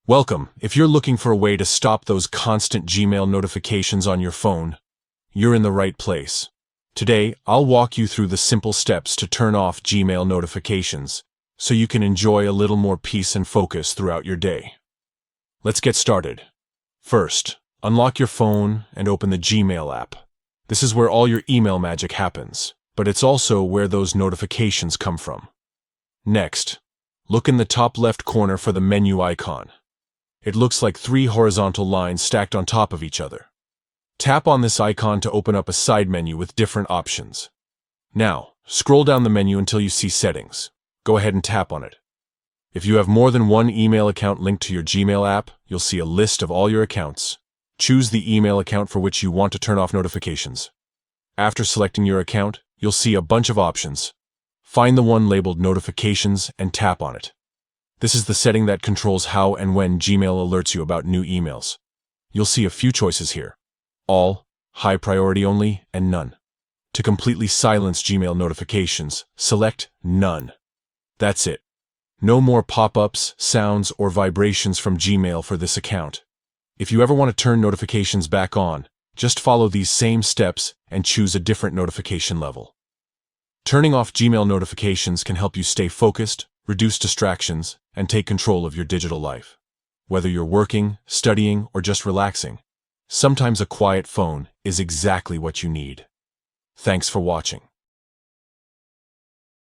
Welcome. If you're looking for a way to stop those constant Gmail notifications on your phone, you're in the right place. Today, I'll walk you through the simple steps to turn off Gmail notifications so you can enjoy a little more peace and focus throughout your day. Let's get started. First, unlock your phone and open the Gmail app. This is where all your email magic happens, but it's also where those notifications come from. Next, look in the top left corner for the menu icon. It looks like 3 horizontal lines stacked on top of each other. Tap on this icon to open up a side menu with different options. Now, scroll down the menu until you see Settings. Go ahead and tap on it. If you have more than one email account linked to your Gmail app, you'll see a list of all your accounts. Choose the email account for which you want to turn off notifications. After selecting your account, you'll see a bunch of options. Find the one labeled Notifications and tap on it. This is the setting that controls how and when Gmail alerts you about new emails. You'll see a few choices here: All, High Priority Only, and None. To completely silence Gmail notifications, select None. That's it. No more pop-ups, sounds, or vibrations from Gmail for this account. If you ever want to turn notifications back on, just follow these same steps and choose a different notification level. Turning off Gmail notifications can help you stay focused, reduce distractions, and take control of your digital life. Whether you're working, studying, or just relaxing, sometimes a quiet phone is exactly what you need. Thanks for watching.